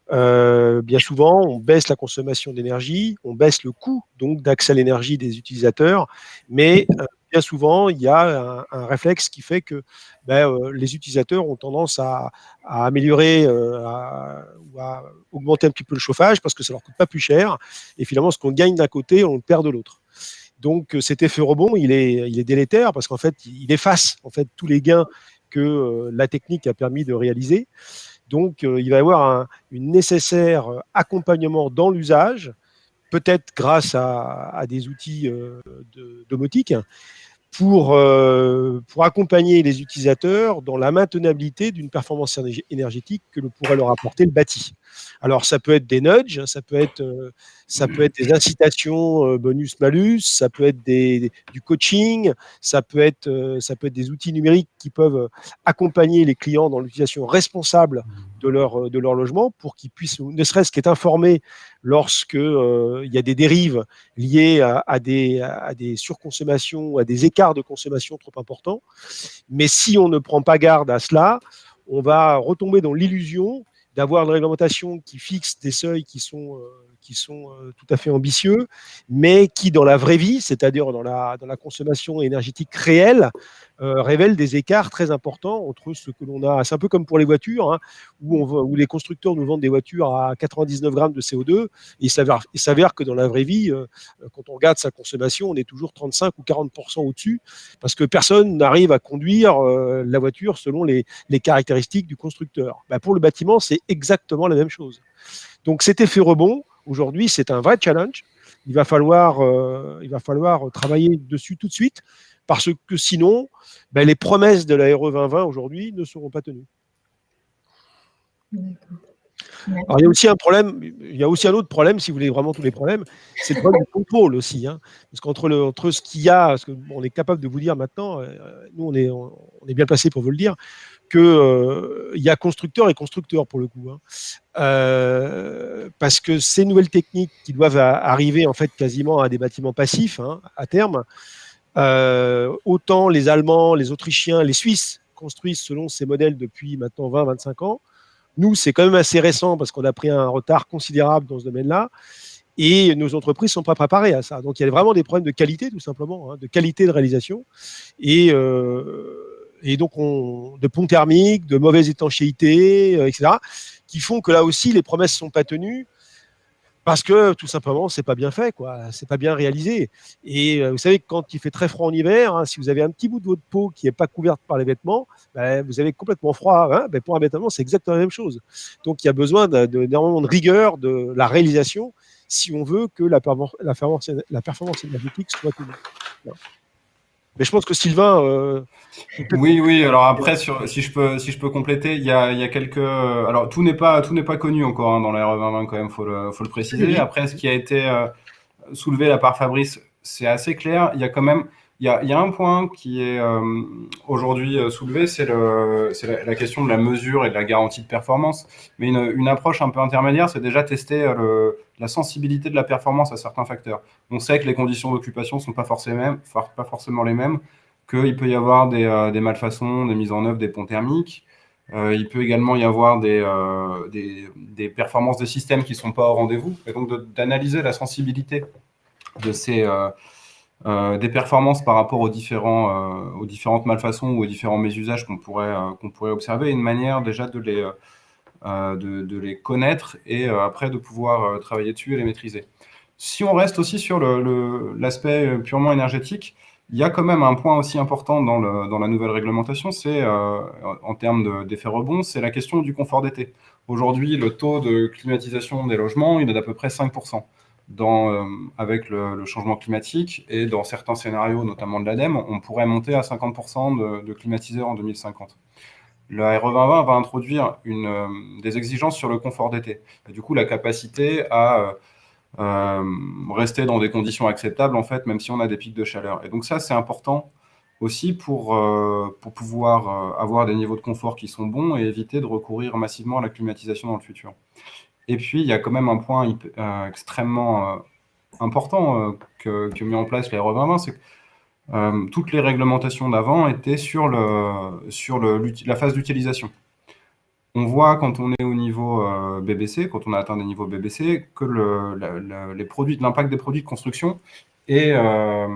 bien souvent on baisse la consommation d'énergie, on baisse le coût donc d'accès à l'énergie des utilisateurs, mais bien souvent il y a un réflexe qui fait que les utilisateurs ont tendance à améliorer ou à augmenter un petit peu le chauffage parce que ça leur coûte pas plus cher, et finalement ce qu'on gagne d'un côté on le perd de l'autre. Donc cet effet rebond, il est délétère parce qu'en fait, il efface en fait tous les gains que la technique a permis de réaliser. Donc il va y avoir un nécessaire accompagnement dans l'usage, peut-être grâce à des outils de domotique, pour accompagner les utilisateurs dans la maintenabilité d'une performance énergétique que pourrait leur apporter le bâti. Alors, ça peut être des nudges, ça peut être ça peut être des incitations bonus-malus, ça peut être du coaching, ça peut être des outils numériques qui peuvent accompagner les clients dans l'utilisation responsable de leur logement pour qu'ils puissent, ne serait-ce qu'être informés lorsque il y a des dérives liées à des surconsommations, à des écarts de consommation trop importants. Mais si on ne prend pas garde à cela, on va retomber dans l'illusion d'avoir une réglementation qui fixe des seuils qui sont tout à fait ambitieux, mais qui, dans la vraie vie, c'est-à-dire dans la consommation énergétique réelle, révèlent des écarts très importants entre ce que l'on a. C'est un peu comme pour les voitures, hein, où les constructeurs nous vendent des voitures à 99 grammes de CO2. Et il s'avère que dans la vraie vie, quand on regarde sa consommation, on est toujours 35 ou 40% au-dessus, parce que personne n'arrive à conduire la voiture selon les caractéristiques du constructeur. Ben, pour le bâtiment, c'est exactement la même chose. Donc cet effet rebond, aujourd'hui, c'est un vrai challenge. Il va falloir travailler dessus tout de suite, parce que sinon, ben, les promesses de la RE 2020 aujourd'hui ne seront pas tenues. Alors, il y a aussi un problème, il y a aussi un autre problème, si vous voulez vraiment tous les problèmes, c'est le problème du contrôle aussi. Hein, parce qu'entre ce qu'il y a, ce qu'on est capable de vous dire maintenant, nous on est bien placé pour vous le dire, qu'il y a constructeurs et constructeurs pour le coup. Hein. Parce que ces nouvelles techniques qui doivent arriver en fait quasiment à des bâtiments passifs, hein, à terme, autant les Allemands, les Autrichiens, les Suisses construisent selon ces modèles depuis maintenant 20-25 ans. Nous, c'est quand même assez récent parce qu'on a pris un retard considérable dans ce domaine-là et nos entreprises ne sont pas préparées à ça. Donc, il y a vraiment des problèmes de qualité, tout simplement, hein, de qualité de réalisation et donc de ponts thermiques, de mauvaise étanchéité, etc., qui font que là aussi, les promesses ne sont pas tenues parce que tout simplement, c'est pas bien fait, quoi. C'est pas bien réalisé. Et vous savez que quand il fait très froid en hiver, hein, si vous avez un petit bout de votre peau qui n'est pas couverte par les vêtements, ben, vous avez complètement froid. Hein, ben, pour un vêtement, c'est exactement la même chose. Donc il y a besoin d'énormément de rigueur de la réalisation si on veut que la performance énergétique soit tenue. Voilà. Mais je pense que Sylvain. Oui. Alors après, si je peux compléter, il y a quelques. Alors tout n'est pas connu encore, hein, dans la RE 2020 quand même, faut le préciser. Oui. Après, ce qui a été soulevé là par Fabrice, c'est assez clair. Il y a quand même, il y a un point qui est aujourd'hui soulevé, c'est la question de la mesure et de la garantie de performance. Mais une approche un peu intermédiaire, c'est déjà tester la sensibilité de la performance à certains facteurs. On sait que les conditions d'occupation sont pas forcément les mêmes, qu'il peut y avoir des malfaçons, des mises en œuvre des ponts thermiques. Il peut également y avoir des performances des systèmes qui ne sont pas au rendez-vous. Et donc d'analyser la sensibilité de des performances par rapport aux différentes malfaçons ou aux différents mésusages qu'on pourrait observer, une manière déjà de les connaître et après de pouvoir travailler dessus et les maîtriser. Si on reste aussi sur l'aspect purement énergétique, il y a quand même un point aussi important dans la nouvelle réglementation, c'est en termes d'effet rebond, c'est la question du confort d'été. Aujourd'hui, le taux de climatisation des logements, il est d'à peu près 5%. Avec le changement climatique et dans certains scénarios, notamment de l'ADEME, on pourrait monter à 50% de climatiseurs en 2050. La RE 2020 va introduire des exigences sur le confort d'été. Et du coup, la capacité à rester dans des conditions acceptables, en fait, même si on a des pics de chaleur. Et donc ça, c'est important aussi pour pouvoir avoir des niveaux de confort qui sont bons et éviter de recourir massivement à la climatisation dans le futur. Et puis, il y a quand même un point extrêmement important que met en place la RE 2020, c'est que toutes les réglementations d'avant étaient sur la phase d'utilisation. On voit quand on est au niveau BBC, quand on a atteint des niveaux BBC, que l'impact des produits de construction peut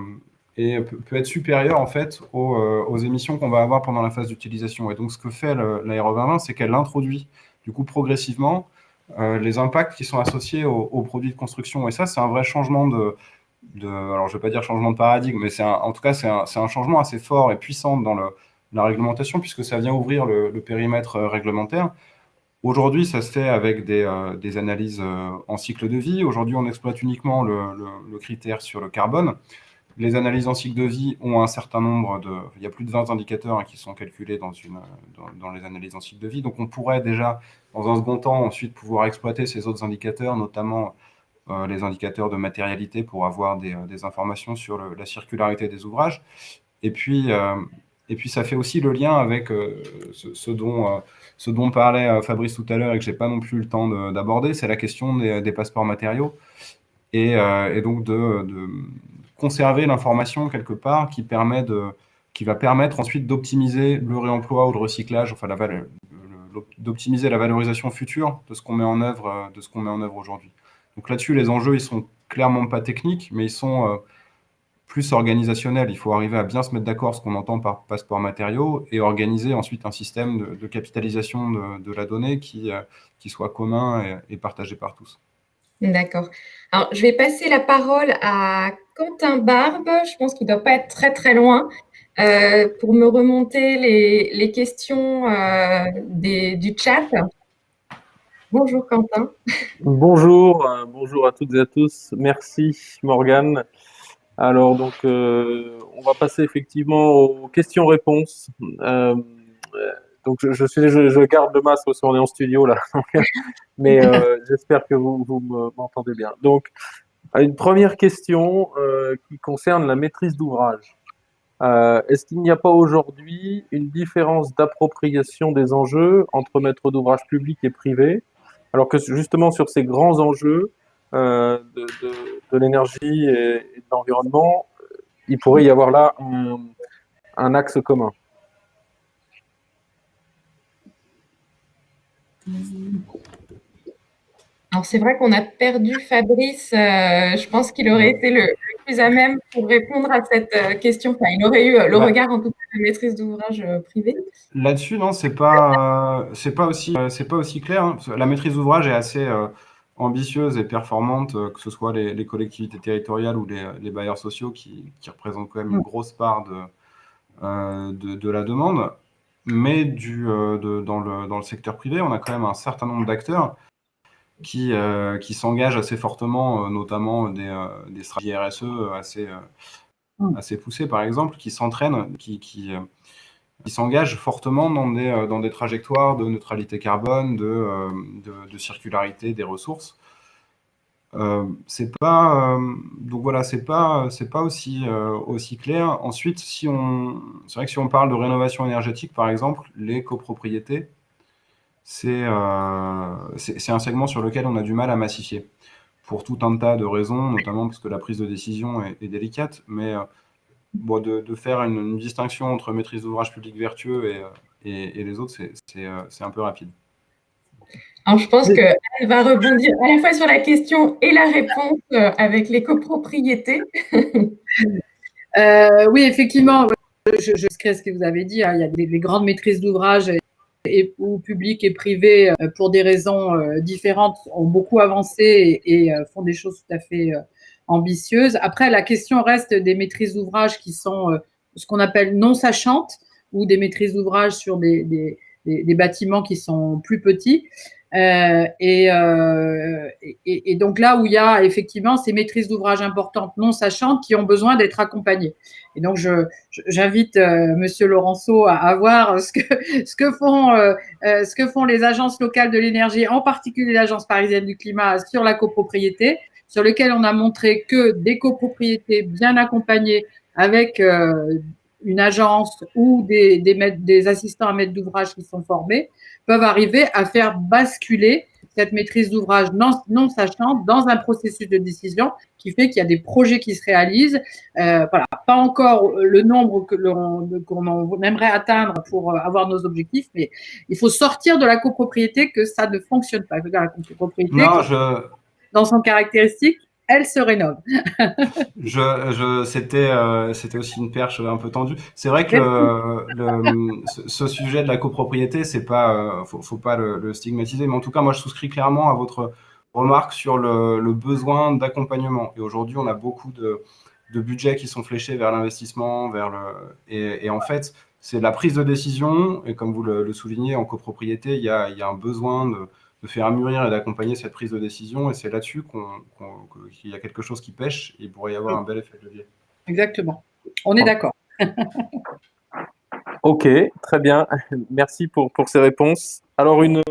être supérieur en fait aux émissions qu'on va avoir pendant la phase d'utilisation. Et donc, ce que fait la RE 2020, c'est qu'elle introduit du coup progressivement les impacts qui sont associés aux produits de construction. Et ça, c'est un vrai changement alors je ne vais pas dire changement de paradigme, mais en tout cas, c'est un changement assez fort et puissant dans la réglementation, puisque ça vient ouvrir le périmètre réglementaire. Aujourd'hui, ça se fait avec des analyses en cycle de vie. Aujourd'hui, on exploite uniquement le critère sur le carbone. Les analyses en cycle de vie ont un certain nombre il y a plus de 20 indicateurs qui sont calculés dans les analyses en cycle de vie. Donc, on pourrait déjà, dans un second temps, ensuite pouvoir exploiter ces autres indicateurs, notamment les indicateurs de matérialité pour avoir des informations sur la circularité des ouvrages. Et puis, ça fait aussi le lien avec ce dont parlait Fabrice tout à l'heure et que je n'ai pas non plus le temps d'aborder, c'est la question des passeports matériaux et donc de conserver l'information quelque part qui va permettre ensuite d'optimiser le réemploi ou le recyclage, enfin d'optimiser la valorisation future de ce qu'on met en œuvre, aujourd'hui. Donc là-dessus, les enjeux, ils sont clairement pas techniques, mais ils sont plus organisationnels. Il faut arriver à bien se mettre d'accord ce qu'on entend par passeport matériaux et organiser ensuite un système de capitalisation de la donnée qui soit commun et partagé par tous. D'accord. Alors, je vais passer la parole à Quentin Barbe. Je pense qu'il ne doit pas être très, très loin pour me remonter les questions du chat. Bonjour, Quentin. Bonjour, bonjour à toutes et à tous. Merci, Morgane. Alors, donc, on va passer effectivement aux questions-réponses. Donc, je garde le masque parce qu'on est en studio là. Mais j'espère que vous m'entendez bien. Donc, une première question qui concerne la maîtrise d'ouvrage. Est-ce qu'il n'y a pas aujourd'hui une différence d'appropriation des enjeux entre maîtres d'ouvrage publics et privés, alors que justement sur ces grands enjeux de l'énergie et de l'environnement, il pourrait y avoir là un axe commun? Alors, c'est vrai qu'on a perdu Fabrice. Je pense qu'il aurait été le plus à même pour répondre à cette question. Enfin, il aurait eu le regard en tout cas de maîtrise d'ouvrage privé. Là-dessus, non, c'est pas aussi clair, hein. La maîtrise d'ouvrage est assez ambitieuse et performante, que ce soit les collectivités territoriales ou les bailleurs sociaux qui représentent quand même une grosse part de la demande. Mais dans le secteur privé, on a quand même un certain nombre d'acteurs qui s'engagent assez fortement, notamment des stratégies RSE assez poussées, par exemple, qui s'entraînent, qui s'engagent fortement dans des trajectoires de neutralité carbone, de circularité des ressources. Donc voilà, c'est pas aussi clair. Ensuite, c'est vrai que si on parle de rénovation énergétique, par exemple, les copropriétés, c'est un segment sur lequel on a du mal à massifier, pour tout un tas de raisons, notamment parce que la prise de décision est délicate, mais de faire une distinction entre maîtrise d'ouvrage public vertueux et les autres, c'est un peu rapide. Alors, je pense qu'elle va rebondir à la fois sur la question et la réponse avec les copropriétés. Oui, effectivement, je crée ce que vous avez dit, hein, il y a des grandes maîtrises d'ouvrage ou publiques et privées, pour des raisons différentes, ont beaucoup avancé et font des choses tout à fait ambitieuses. Après, la question reste des maîtrises d'ouvrage qui sont ce qu'on appelle non sachantes ou des maîtrises d'ouvrage sur des bâtiments qui sont plus petits. Et donc là où il y a effectivement ces maîtrises d'ouvrage importantes non sachantes qui ont besoin d'être accompagnées. Et donc j'invite Monsieur Laurenceau à voir ce que font les agences locales de l'énergie, en particulier l'Agence parisienne du climat, sur la copropriété, sur lequel on a montré que des copropriétés bien accompagnées avec une agence ou des assistants à maître d'ouvrage qui sont formés peuvent arriver à faire basculer cette maîtrise d'ouvrage non sachante dans un processus de décision qui fait qu'il y a des projets qui se réalisent. Voilà, pas encore le nombre qu'on aimerait atteindre pour avoir nos objectifs, mais il faut sortir de la copropriété que ça ne fonctionne pas. La copropriété, dans son caractéristique, elle se rénove. C'était aussi une perche un peu tendue. C'est vrai que ce sujet de la copropriété, c'est pas, faut pas le stigmatiser, mais en tout cas, moi, je souscris clairement à votre remarque sur le besoin d'accompagnement. Et aujourd'hui, on a beaucoup de budgets qui sont fléchés vers l'investissement, et en fait, c'est la prise de décision. Et comme vous le soulignez, en copropriété, il y a un besoin de faire mûrir et d'accompagner cette prise de décision. Et c'est là-dessus qu'il y a quelque chose qui pêche. Et il pourrait y avoir un bel effet de levier. Exactement. On est d'accord. Ok, très bien. Merci pour ces réponses. Alors, une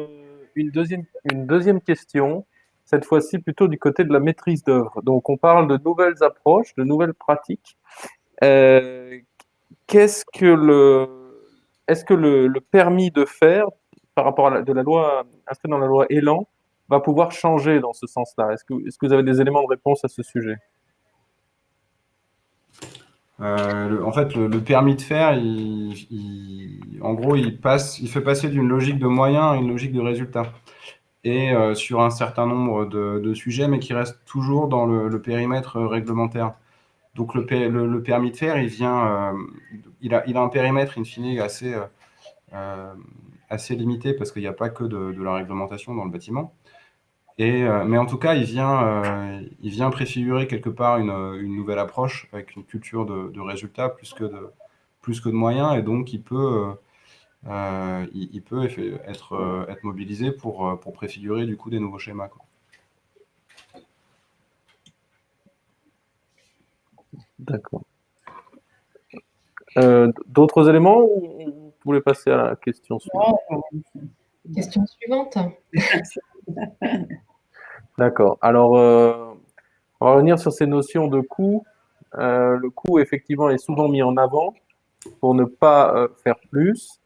deuxième question cette fois-ci plutôt du côté de la maîtrise d'œuvre. Donc, on parle de nouvelles approches, de nouvelles pratiques. Est-ce que le permis de faire, par rapport à de la loi, inscrit dans la loi Elan, va pouvoir changer dans ce sens-là? Est-ce que vous avez des éléments de réponse à ce sujet? En fait, le permis de faire, en gros, il fait passer d'une logique de moyens à une logique de résultat. Et sur un certain nombre de sujets, mais qui reste toujours dans le périmètre réglementaire. Donc le permis de faire, il a un périmètre in fine assez limité parce qu'il n'y a pas que de la réglementation dans le bâtiment. Mais en tout cas, il vient préfigurer quelque part une nouvelle approche avec une culture de résultats plus que de moyens, et donc il peut être mobilisé pour préfigurer du coup des nouveaux schémas, quoi. D'accord. D'autres éléments ou vous voulez passer à la question suivante? Question suivante. D'accord. Alors, on va revenir sur ces notions de coût. Le coût, effectivement, est souvent mis en avant pour ne pas faire plus.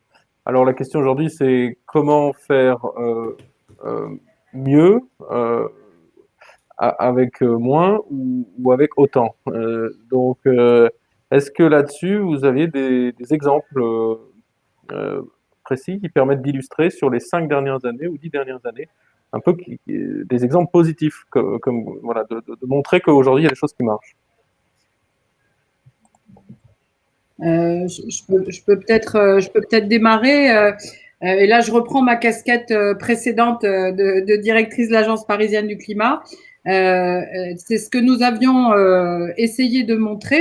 Alors, la question aujourd'hui, c'est comment faire mieux avec moins ou avec autant. Donc, est-ce que là-dessus, vous aviez des exemples précis qui permettent d'illustrer sur les 5 dernières années ou 10 dernières années un peu des exemples positifs, comme voilà, de montrer qu'aujourd'hui, il y a des choses qui marchent? Je peux peut-être démarrer. Et là, je reprends ma casquette précédente de directrice de l'Agence parisienne du climat. C'est ce que nous avions essayé de montrer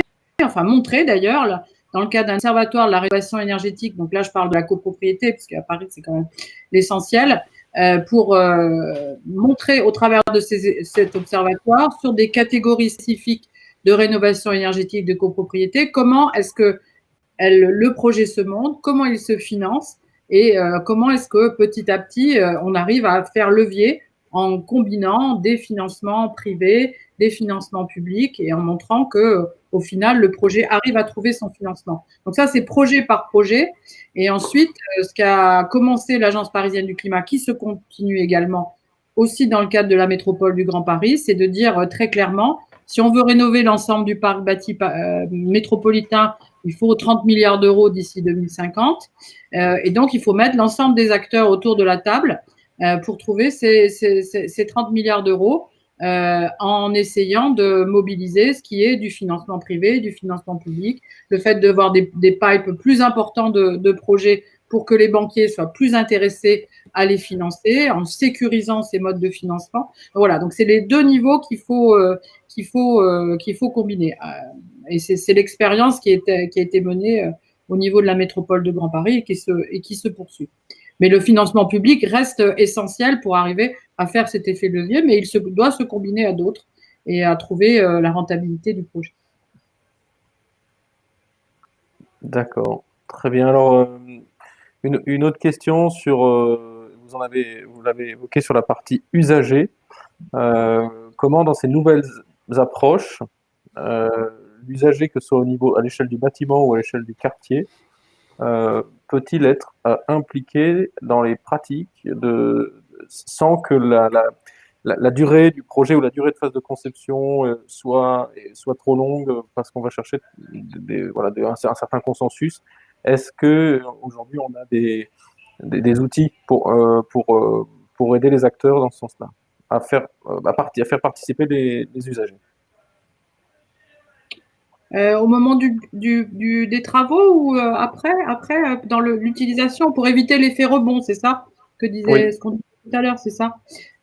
d'ailleurs, là, dans le cadre d'un observatoire de la rénovation énergétique. Donc là, je parle de la copropriété, parce qu'à Paris, c'est quand même l'essentiel, pour montrer au travers de cet observatoire sur des catégories spécifiques de rénovation énergétique de copropriété, comment est-ce que le projet se monte, comment il se finance et comment est-ce que petit à petit, on arrive à faire levier en combinant des financements privés, des financements publics et en montrant que au final, le projet arrive à trouver son financement. Donc ça, c'est projet par projet. Et ensuite, ce qu'a commencé l'Agence parisienne du climat, qui se continue également aussi dans le cadre de la métropole du Grand Paris, c'est de dire très clairement, si on veut rénover l'ensemble du parc bâti métropolitain, il faut 30 milliards d'euros d'ici 2050. Et donc, il faut mettre l'ensemble des acteurs autour de la table pour trouver ces 30 milliards d'euros en essayant de mobiliser ce qui est du financement privé, du financement public, le fait de voir des pipes plus importants de projets pour que les banquiers soient plus intéressés à les financer en sécurisant ces modes de financement. Voilà, donc c'est les deux niveaux qu'il faut combiner. Et c'est l'expérience qui a été menée au niveau de la métropole de Grand Paris et qui se poursuit. Mais le financement public reste essentiel pour arriver à faire cet effet levier, mais il doit se combiner à d'autres et à trouver la rentabilité du projet. D'accord, très bien. Alors, une autre question sur, vous l'avez évoqué sur la partie usagée. Comment dans ces nouvelles approches, l'usager, que ce soit à l'échelle du bâtiment ou à l'échelle du quartier, peut-il être impliqué dans les pratiques sans que la durée du projet ou la durée de phase de conception soit trop longue parce qu'on va chercher un certain consensus? Est-ce que aujourd'hui on a des outils pour aider les acteurs dans ce sens-là, à faire participer les usagers? Au moment des travaux ou après dans l'utilisation, pour éviter l'effet rebond, c'est ça Oui. ce qu'on disait tout à l'heure, c'est ça?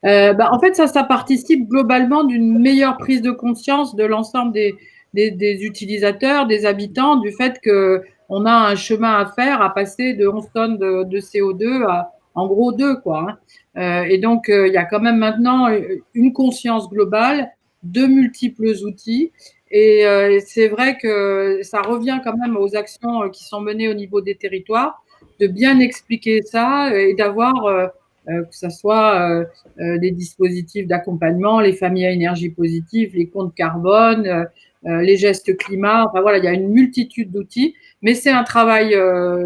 En fait, ça participe globalement d'une meilleure prise de conscience de l'ensemble des utilisateurs, des habitants, du fait qu'on a un chemin à faire, à passer de 11 tonnes de CO2 à, en gros, 2, quoi, hein. Et donc, il y a quand même maintenant une conscience globale, de multiples outils. Et c'est vrai que ça revient quand même aux actions qui sont menées au niveau des territoires, de bien expliquer ça et d'avoir que ce soit des dispositifs d'accompagnement, les familles à énergie positive, les comptes carbone, les gestes climat. Enfin voilà, il y a une multitude d'outils, mais c'est un travail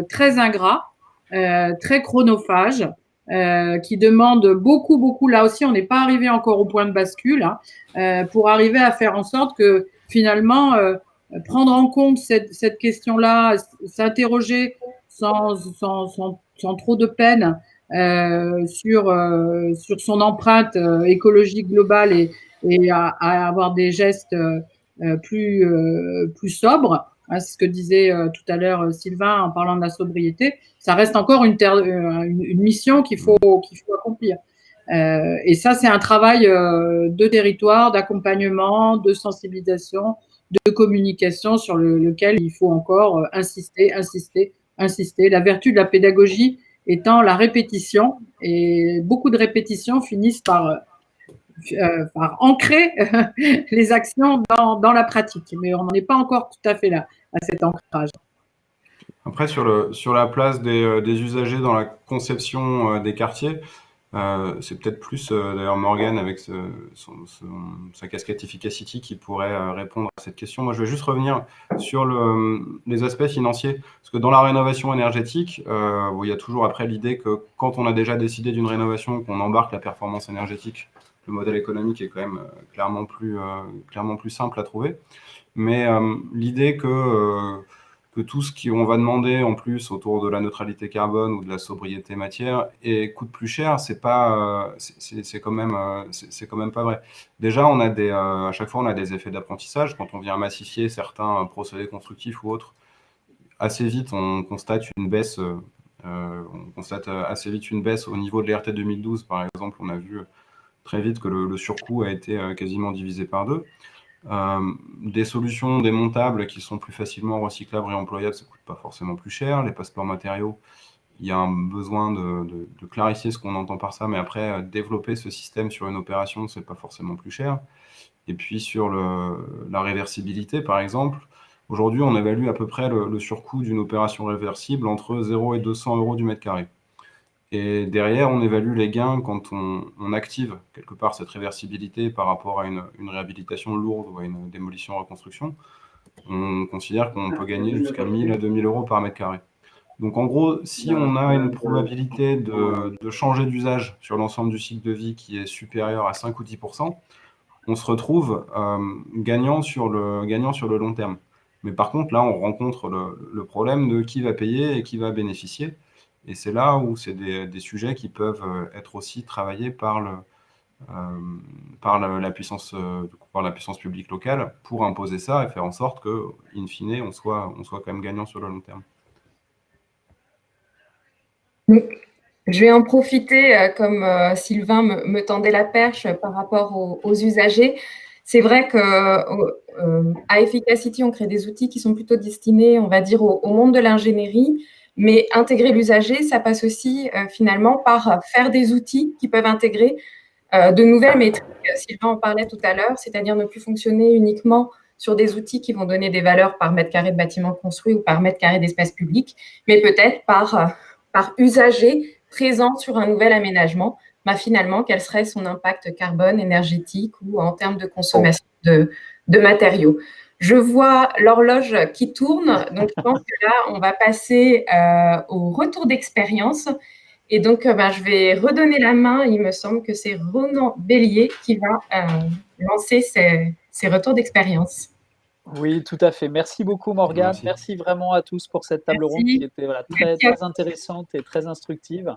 très ingrat, très chronophage, qui demande beaucoup. Là aussi, on n'est pas arrivé encore au point de bascule, hein, pour arriver à faire en sorte que finalement, prendre en compte cette question-là, s'interroger sans trop de peine sur son empreinte écologique globale et à avoir des gestes plus sobres. Hein, c'est ce que disait tout à l'heure Sylvain en parlant de la sobriété. Ça reste encore une mission qu'il faut accomplir. Et ça, c'est un travail de territoire, d'accompagnement, de sensibilisation, de communication sur lequel il faut encore insister. La vertu de la pédagogie étant la répétition, et beaucoup de répétitions finissent par ancrer les actions dans la pratique. Mais on n'en est pas encore tout à fait là, à cet ancrage. Après, sur la place des usagers dans la conception des quartiers, c'est peut-être plus d'ailleurs Morgane avec sa casquette Efficacity qui pourrait répondre à cette question. Moi, je vais juste revenir sur les aspects financiers, parce que dans la rénovation énergétique, il y a toujours après l'idée que quand on a déjà décidé d'une rénovation, qu'on embarque la performance énergétique, le modèle économique est quand même clairement plus simple à trouver. Mais l'idée que tout ce qu'on va demander en plus autour de la neutralité carbone ou de la sobriété matière coûte plus cher, c'est quand même pas vrai. Déjà, à chaque fois, on a des effets d'apprentissage. Quand on vient massifier certains procédés constructifs ou autres, assez vite, on constate une baisse. Assez vite une baisse au niveau de l'ERT 2012, par exemple. On a vu très vite que le surcoût a été quasiment divisé par 2. Des solutions démontables qui sont plus facilement recyclables, réemployables, ça ne coûte pas forcément plus cher. Les passeports matériaux, il y a un besoin de clarifier ce qu'on entend par ça, mais après, développer ce système sur une opération, ce n'est pas forcément plus cher. Et puis sur la réversibilité, par exemple, aujourd'hui, on évalue à peu près le surcoût d'une opération réversible entre 0 et 200 € du mètre carré. Et derrière, on évalue les gains quand on active quelque part cette réversibilité par rapport à une réhabilitation lourde ou à une démolition-reconstruction. On considère qu'on peut gagner jusqu'à 1 000 à 2 000 € par mètre carré. Donc en gros, si on a une probabilité de changer d'usage sur l'ensemble du cycle de vie qui est supérieure à 5 ou 10%, on se retrouve gagnant sur le long terme. Mais par contre, là, on rencontre le problème de qui va payer et qui va bénéficier. Et c'est là où c'est des sujets qui peuvent être aussi travaillés par la puissance publique locale pour imposer ça et faire en sorte que, in fine, on soit quand même gagnant sur le long terme. Donc, je vais en profiter, comme Sylvain me tendait la perche par rapport aux usagers. C'est vrai qu'à Efficacity, on crée des outils qui sont plutôt destinés, on va dire, au monde de l'ingénierie. Mais intégrer l'usager, ça passe aussi finalement par faire des outils qui peuvent intégrer de nouvelles métriques. Sylvain en parlait tout à l'heure, c'est-à-dire ne plus fonctionner uniquement sur des outils qui vont donner des valeurs par mètre carré de bâtiment construit ou par mètre carré d'espace public, mais peut-être par usager présent sur un nouvel aménagement. Finalement, quel serait son impact carbone, énergétique ou en termes de consommation de matériaux. Je vois l'horloge qui tourne, donc je pense que là, on va passer au retour d'expérience. Et donc, je vais redonner la main. Il me semble que c'est Ronan Bélier qui va lancer ses retours d'expérience. Oui, tout à fait. Merci beaucoup, Morgane. Merci vraiment à tous pour cette table ronde qui était très intéressante et très instructive.